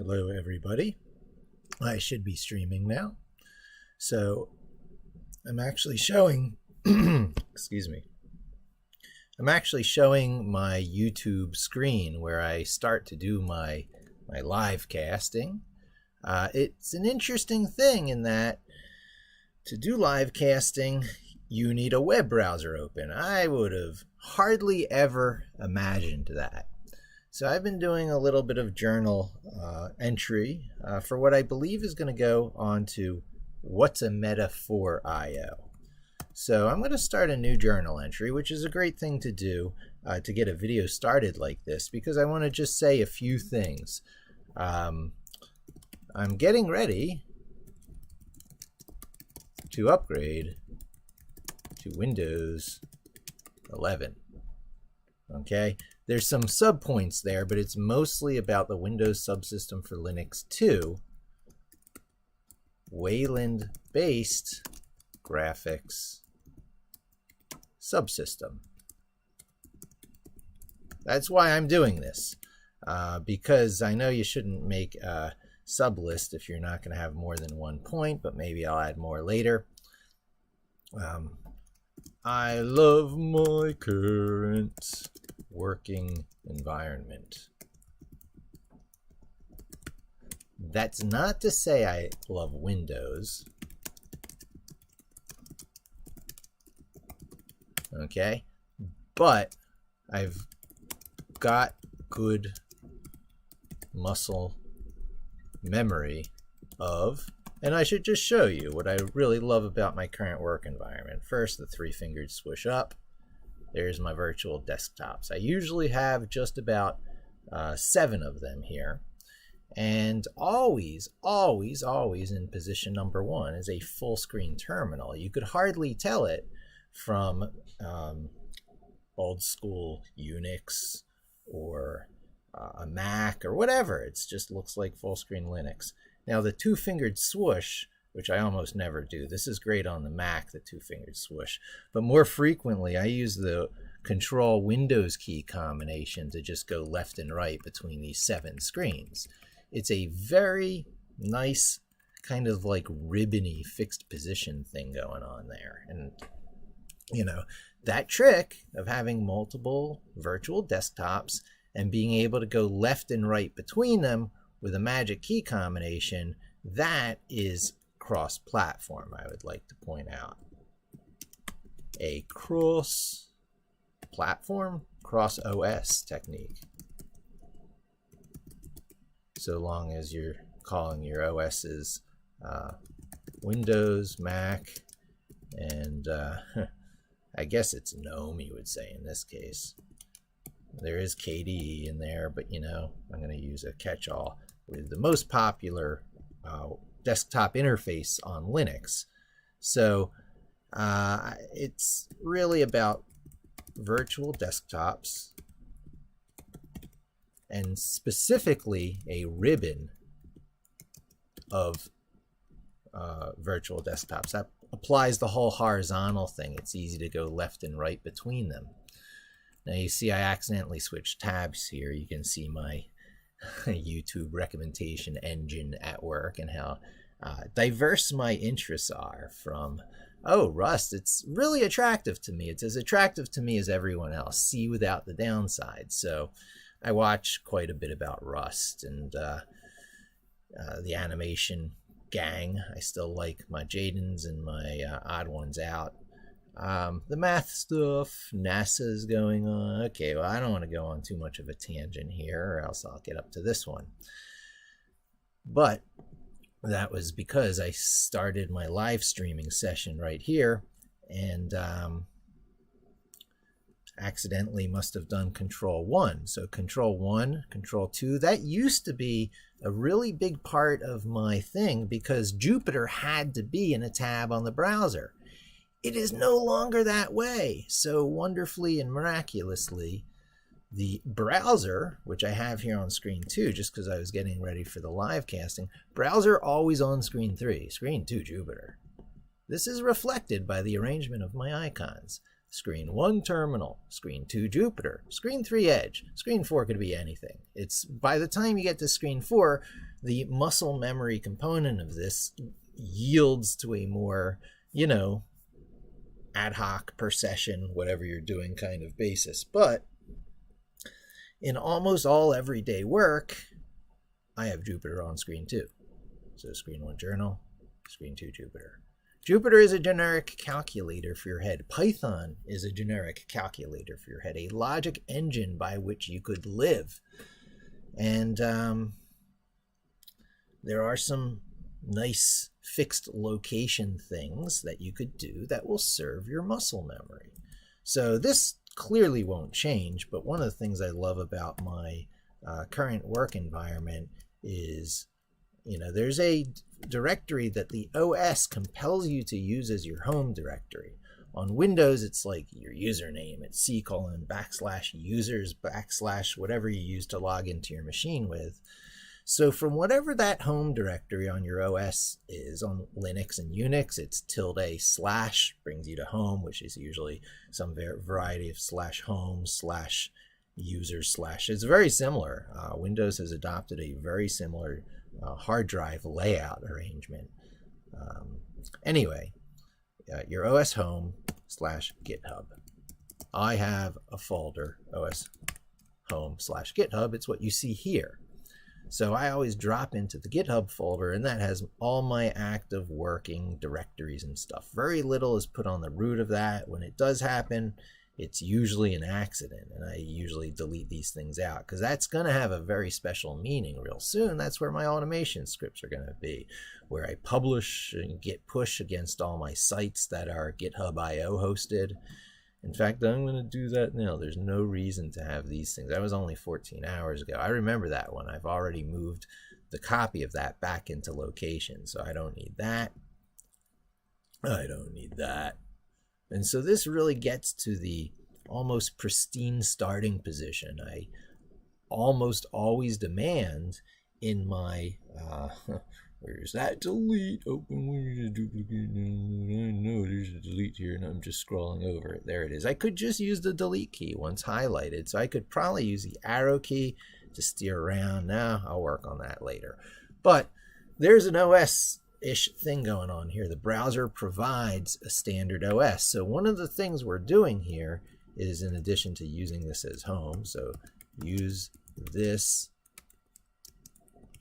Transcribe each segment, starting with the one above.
Hello everybody. I should be streaming now. So I'm actually showing excuse me. I'm actually showing my YouTube screen where I start to do my live casting. It's an interesting thing in that to do live casting you need a web browser open. I would have hardly ever imagined that. So I've been doing a little bit of journal entry for what I believe is going to go on to What's a Meta for I/O. So I'm going to start a new journal entry, which is a great thing to do to get a video started like this, because I want to just say a few things. I'm getting ready to upgrade to Windows 11. Okay, there's some subpoints there, but it's mostly about the Windows subsystem for Linux 2 Wayland-based graphics subsystem. That's why I'm doing this, because I know you shouldn't make a sublist if you're not going to have more than one point, but maybe I'll add more later. I love my current working environment. That's not to say I love Windows. Okay, but I've got good muscle memory of, and I should just show you what I really love about my current work environment. First, the three-fingered swoosh up. There's my virtual desktops. I usually have just about 7 of them here. And always in position number 1 is a full screen terminal. You could hardly tell it from old school Unix or a Mac or whatever. It just looks like full screen Linux. Now the two-fingered swoosh, which I almost never do. This is great on the Mac, the two-fingered swoosh. But more frequently, I use the Control Windows key combination to just go left and right between these 7 screens. It's a very nice kind of like ribbony fixed position thing going on there. And, you know, that trick of having multiple virtual desktops and being able to go left and right between them with a magic key combination, that is cross-platform, I would like to point out. A cross-platform, cross-OS technique. So long as you're calling your OSs Windows, Mac, and I guess it's GNOME, you would say in this case. There is KDE in there, but you know, I'm going to use a catch-all with the most popular desktop interface on Linux. So it's really about virtual desktops and specifically a ribbon of virtual desktops. That applies the whole horizontal thing. It's easy to go left and right between them. Now you see I accidentally switched tabs here. You can see my YouTube recommendation engine at work and how diverse my interests are from, oh, Rust, it's really attractive to me. It's as attractive to me as everyone else. See without the downside. So I watch quite a bit about Rust and the animation gang. I still like my Jadens and my Odd Ones Out. The math stuff, NASA's going on. Okay, well, I don't want to go on too much of a tangent here or else I'll get up to this one. But that was because I started my live streaming session right here and accidentally must have done Control 1. So Control 1, Control 2, that used to be a really big part of my thing because Jupyter had to be in a tab on the browser. It is no longer that way. So wonderfully and miraculously, the browser, which I have here on screen 2, just because I was getting ready for the live casting, browser always on screen 3, screen 2 Jupyter. This is reflected by the arrangement of my icons. screen 1 terminal, screen 2 Jupiter, screen 3 edge, screen 4 could be anything. It's by the time you get to screen 4, the muscle memory component of this yields to a more, ad hoc per session, whatever you're doing kind of basis. But in almost all everyday work, I have Jupiter on screen 2. So screen 1 journal, screen 2 Jupiter. Jupiter is a generic calculator for your head. Python is a generic calculator for your head, a logic engine by which you could live. And there are some nice fixed location things that you could do that will serve your muscle memory. So this clearly won't change, but one of the things I love about my current work environment is, there's a directory that the OS compels you to use as your home directory. On Windows, it's like your username. It's C:\users/ whatever you use to log into your machine with. So from whatever that home directory on your OS is, on Linux and Unix, it's ~/ brings you to home, which is usually some variety of /home/users/. It's very similar. Windows has adopted a very similar hard drive layout arrangement. Anyway, your OS home/GitHub. I have a folder, OS home/GitHub. It's what you see here. So I always drop into the GitHub folder, and that has all my active working directories and stuff. Very little is put on the root of that. When it does happen, it's usually an accident, and I usually delete these things out because that's going to have a very special meaning real soon. That's where my automation scripts are going to be, where I publish and git push against all my sites that are GitHub.io hosted. In fact, I'm going to do that now. There's no reason to have these things. That was only 14 hours ago. I remember that one. I've already moved the copy of that back into location, so I don't need that. I don't need that. And so this really gets to the almost pristine starting position I almost always demand in my where's that delete? Open window, duplicate. No, there's a delete here, and I'm just scrolling over it. There it is. I could just use the delete key once highlighted, so I could probably use the arrow key to steer around. Now I'll work on that later. But there's an OS-ish thing going on here. The browser provides a standard OS. So one of the things we're doing here is, in addition to using this as home, so use this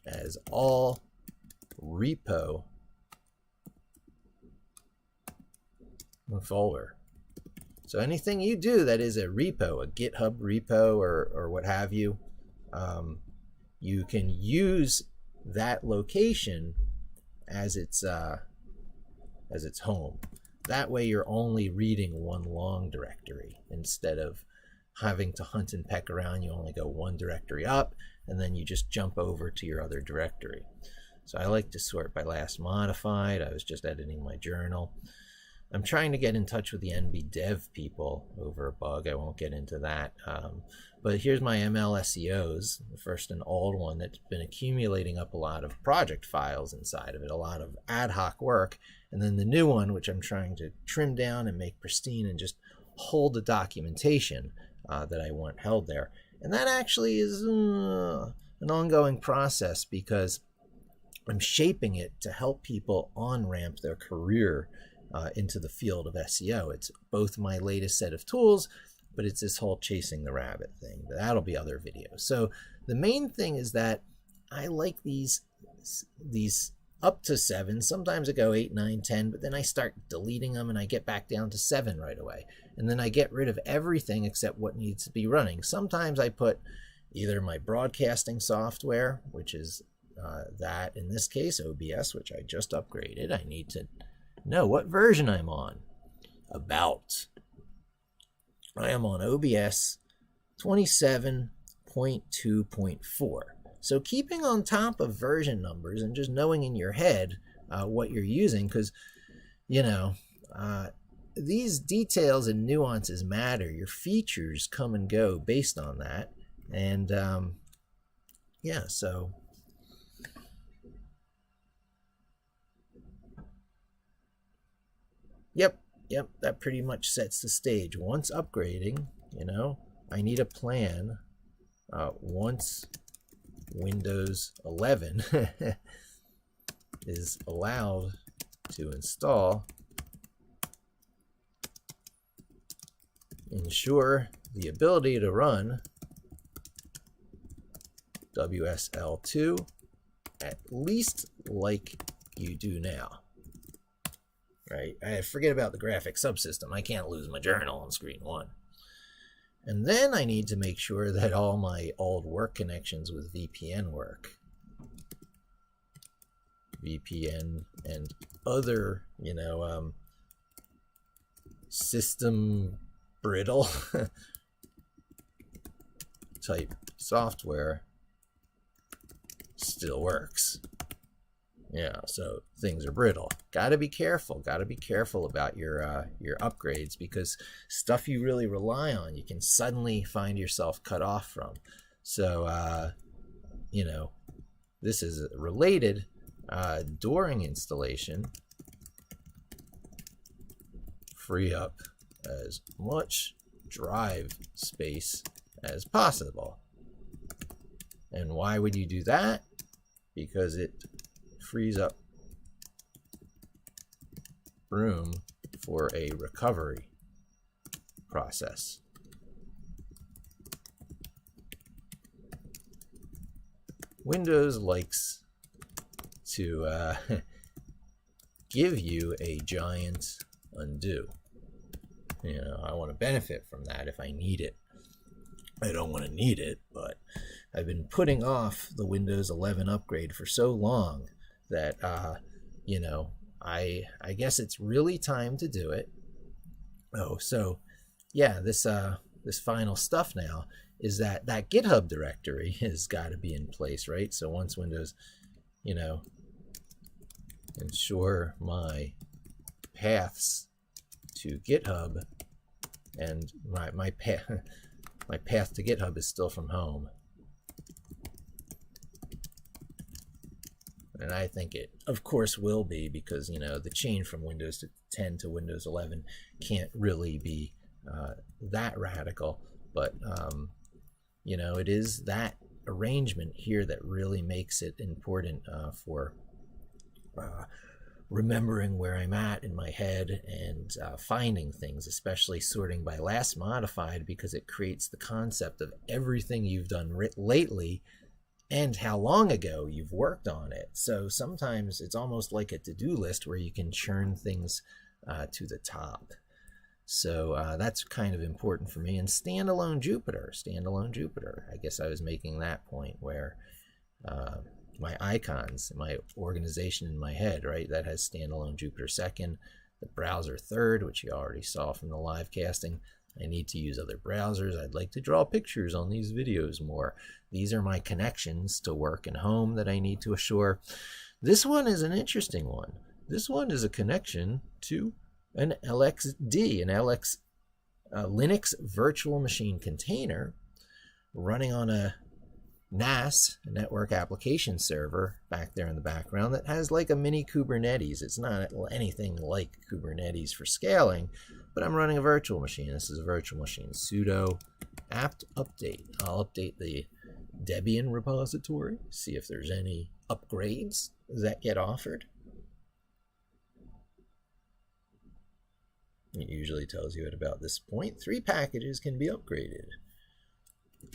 as all repo folder. So anything you do that is a repo, a GitHub repo or what have you, you can use that location as its home. That way you're only reading one long directory instead of having to hunt and peck around. You only go one directory up and then you just jump over to your other directory. So I like to sort by last modified. I was just editing my journal. I'm trying to get in touch with the NB dev people over a bug. I won't get into that. But here's my ML SEOs, first an old one that's been accumulating up a lot of project files inside of it, a lot of ad hoc work. And then the new one, which I'm trying to trim down and make pristine and just hold the documentation that I want held there. And that actually is an ongoing process because I'm shaping it to help people on-ramp their career into the field of SEO. It's both my latest set of tools, but it's this whole chasing the rabbit thing. That'll be other videos. So the main thing is that I like these up to 7. Sometimes I go 8, 9, 10, but then I start deleting them and I get back down to 7 right away. And then I get rid of everything except what needs to be running. Sometimes I put either my broadcasting software, which is that in this case OBS, which I just upgraded. I need to know what version I'm on. About. I am on OBS 27.2.4. So keeping on top of version numbers and just knowing in your head what you're using, because these details and nuances matter. Your features come and go based on that. And yeah, so yep, yep, that pretty much sets the stage. Once upgrading, you know, I need a plan. Once Windows 11 is allowed to install, ensure the ability to run WSL2 at least like you do now. Right? I forget about the graphic subsystem. I can't lose my journal on screen 1. And then I need to make sure that all my old work connections with VPN work. VPN and other, you know, system brittle type software still works. Yeah, so things are brittle. Got to be careful. Got to be careful about your upgrades, because stuff you really rely on, you can suddenly find yourself cut off from. So, you know, this is related. During installation, free up as much drive space as possible. And why would you do that? Because it frees up room for a recovery process. Windows likes to give you a giant undo. You know, I want to benefit from that if I need it. I don't want to need it, but I've been putting off the Windows 11 upgrade for so long that, you know, I guess it's really time to do it. Oh, so yeah, this final stuff now is that GitHub directory has got to be in place, right? So once Windows, you know, ensure my paths to GitHub, and my path to GitHub is still from home. And I think it, of course, will be, because, you know, the change from Windows 10 to Windows 11 can't really be that radical. But, you know, it is that arrangement here that really makes it important for remembering where I'm at in my head and finding things, especially sorting by last modified, because it creates the concept of everything you've done lately and how long ago you've worked on it. So sometimes it's almost like a to-do list where you can churn things to the top. So that's kind of important for me. And standalone Jupyter. I guess I was making that point where my icons, my organization in my head, right? That has standalone Jupyter second, the browser third, which you already saw from the live casting. I need to use other browsers. I'd like to draw pictures on these videos more. These are my connections to work and home that I need to assure. This one is an interesting one. This one is a connection to an LXD, an Linux virtual machine container running on a NAS, a network application server, back there in the background that has like a mini Kubernetes. It's not anything like Kubernetes for scaling, but I'm running a virtual machine. This is a virtual machine. Sudo apt update. I'll update the Debian repository, see if there's any upgrades that get offered. It usually tells you at about this point 3 packages can be upgraded.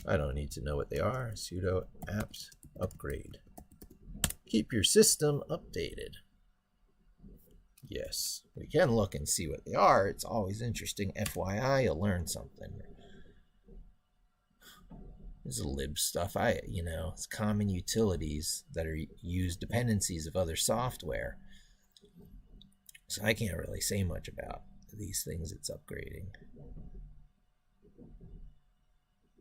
I don't need to know what they are. Sudo apt upgrade. Keep your system updated. Yes, we can look and see what they are. It's always interesting. FYI, you'll learn something. This is lib stuff. It's common utilities that are used dependencies of other software. So I can't really say much about these things it's upgrading.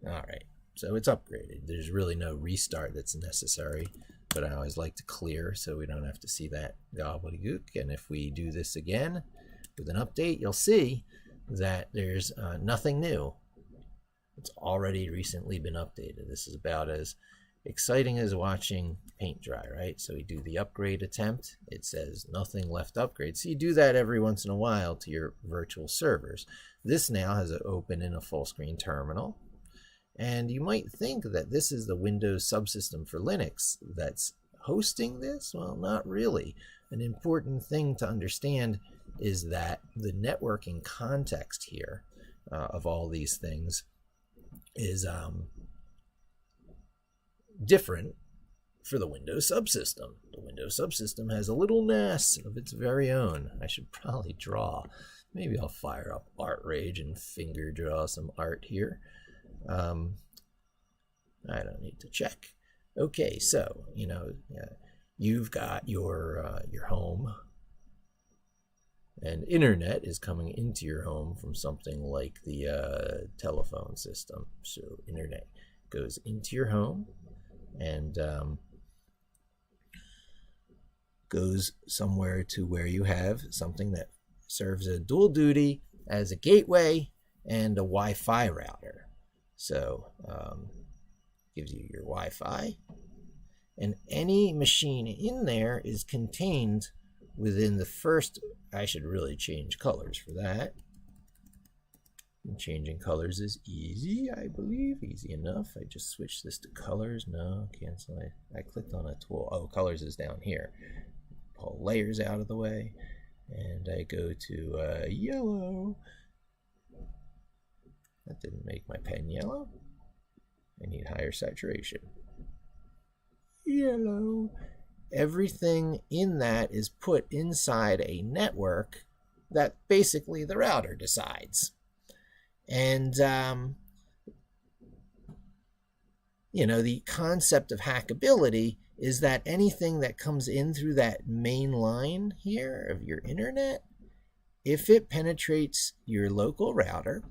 All right, so it's upgraded. There's really no restart that's necessary, but I always like to clear so we don't have to see that gobbledygook. And if we do this again with an update, you'll see that there's nothing new. It's already recently been updated. This is about as exciting as watching paint dry, right? So we do the upgrade attempt. It says nothing left to upgrade. So you do that every once in a while to your virtual servers. This now has it open in a full screen terminal. And you might think that this is the Windows subsystem for Linux that's hosting this. Well, not really. An important thing to understand is that the networking context here of all these things is different for the Windows subsystem. The Windows subsystem has a little NAS of its very own. I should probably draw. Maybe I'll fire up Art Rage and finger draw some art here. I don't need to check. Okay, so you've got your home, and internet is coming into your home from something like the telephone system. So internet goes into your home and goes somewhere to where you have something that serves a dual duty as a gateway and a Wi-Fi router. So gives you your Wi-Fi, and any machine in there is contained within the first. I should really change colors for that. And changing colors is easy, I believe. Easy enough. I just switched this to colors. No, cancel. I clicked on a tool. Oh, colors is down here. Pull layers out of the way, and I go to yellow. That didn't make my pen yellow. I need higher saturation. Yellow. Everything in that is put inside a network that basically the router decides. And, the concept of hackability is that anything that comes in through that main line here of your internet, if it penetrates your local router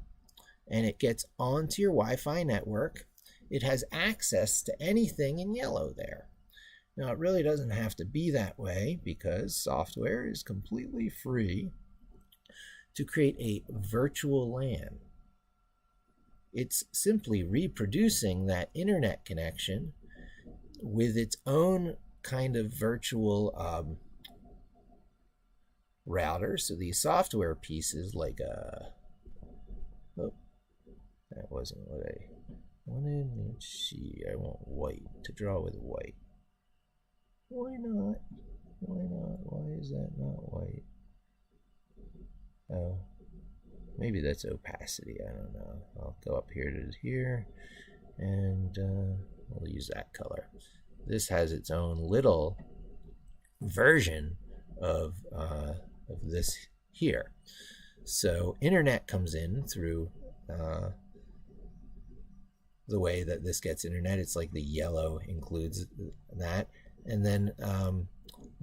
and it gets onto your Wi-Fi network, it has access to anything in yellow there. Now, it really doesn't have to be that way because software is completely free to create a virtual LAN. It's simply reproducing that internet connection with its own kind of virtual router. So these software pieces like that wasn't what I wanted. Let's see, I want white, to draw with white. Why not? Why not? Why is that not white? Oh, maybe that's opacity. I don't know. I'll go up here to here, and we'll use that color. This has its own little version of this here. So internet comes in through the way that this gets internet. It's like the yellow includes that. And then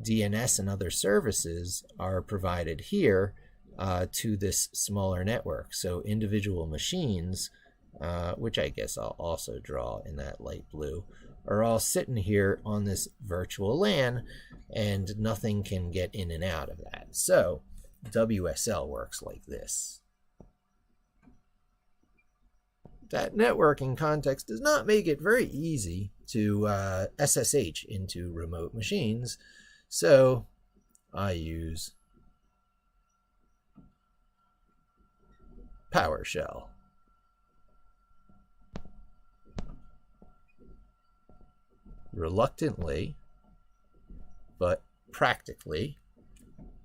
DNS and other services are provided here to this smaller network. So individual machines, which I guess I'll also draw in that light blue, are all sitting here on this virtual LAN, and nothing can get in and out of that. So WSL works like this. That networking context does not make it very easy to SSH into remote machines, so I use PowerShell. Reluctantly, but practically,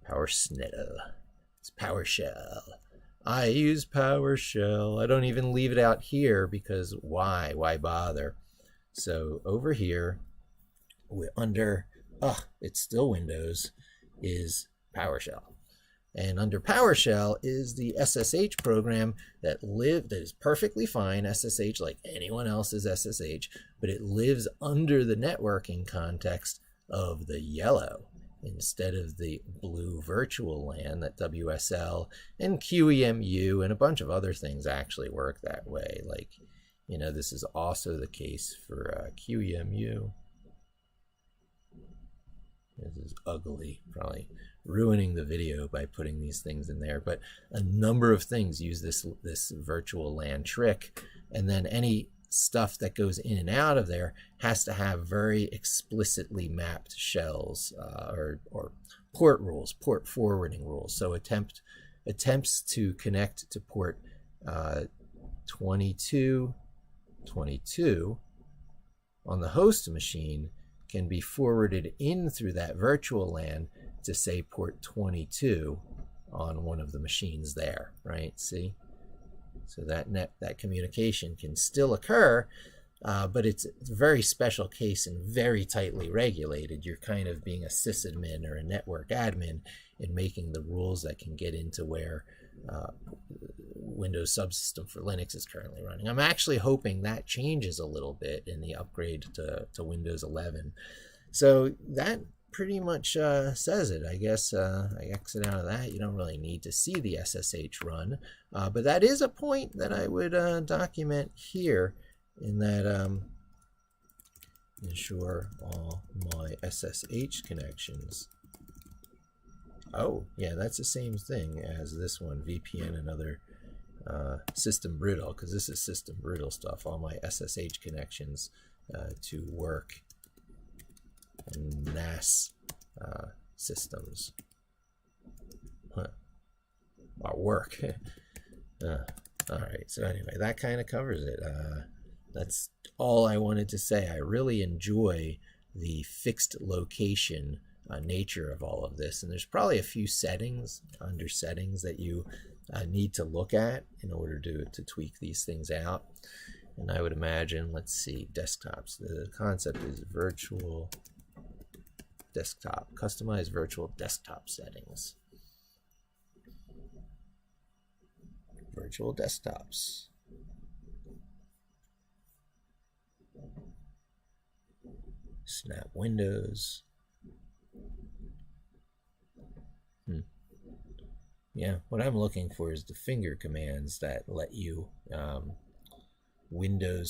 PowerShell. It's PowerShell. I use PowerShell. I don't even leave it out here because why? Why bother? So over here, under, it's still Windows, is PowerShell. And under PowerShell is the SSH program that is perfectly fine, SSH like anyone else's SSH, but it lives under the networking context of the yellow instead of the blue virtual LAN that WSL and QEMU and a bunch of other things actually work that way. Like, this is also the case for QEMU. This is ugly, probably ruining the video by putting these things in there, but a number of things use this virtual LAN trick, and then any stuff that goes in and out of there has to have very explicitly mapped shells or port rules, port forwarding rules. So attempts to connect to port 2222 on the host machine can be forwarded in through that virtual LAN to say port 22 on one of the machines there, right? See? So that communication can still occur, but it's a very special case and very tightly regulated. You're kind of being a sysadmin or a network admin in making the rules that can get into where Windows subsystem for Linux is currently running. I'm actually hoping that changes a little bit in the upgrade to Windows 11. So that pretty much says it. I guess I exit out of that. You don't really need to see the SSH run, but that is a point that I would document here, in that ensure all my SSH connections. Oh, yeah, that's the same thing as this one, VPN and other system brittle, because this is system brittle stuff. All my SSH connections to work and NAS systems. Work. All right, so anyway, that kind of covers it. That's all I wanted to say. I really enjoy the fixed location nature of all of this, and there's probably a few settings under settings that you need to look at in order to tweak these things out. And I would imagine, let's see, desktops. The concept is virtual desktop, customize virtual desktop settings. Virtual desktops. Snap windows. Yeah, what I'm looking for is the finger commands that let you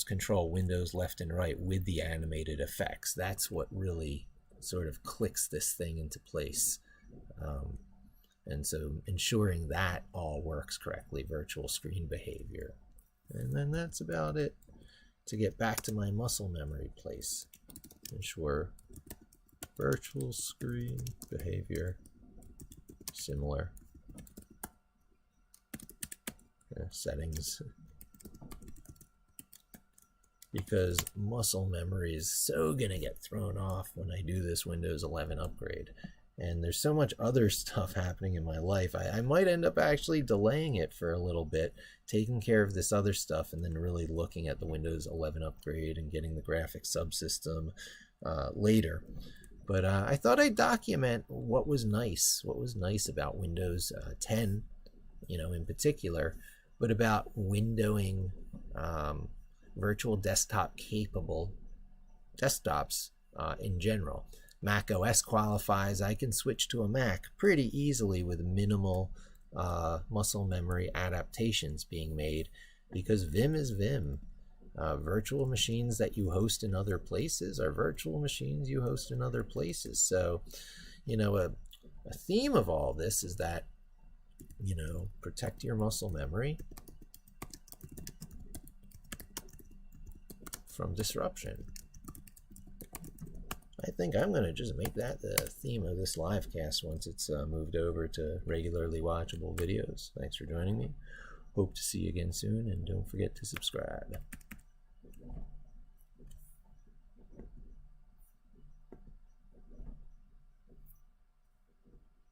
control windows left and right with the animated effects. That's what really sort of clicks this thing into place. And so ensuring that all works correctly, virtual screen behavior. And then that's about it. To get back to my muscle memory place, ensure virtual screen behavior similar. Settings, because muscle memory is so gonna get thrown off when I do this Windows 11 upgrade, and there's so much other stuff happening in my life. I might end up actually delaying it for a little bit, taking care of this other stuff, and then really looking at the Windows 11 upgrade and getting the graphics subsystem later. But I thought I'd document what was nice about Windows 10, in particular, but about windowing virtual desktop capable desktops in general. Mac OS qualifies. I can switch to a Mac pretty easily with minimal muscle memory adaptations being made, because Vim is Vim. Virtual machines that you host in other places are virtual machines you host in other places. So, a theme of all this is that protect your muscle memory from disruption. I think I'm going to just make that the theme of this live cast once it's moved over to regularly watchable videos. Thanks for joining me. Hope to see you again soon, and don't forget to subscribe.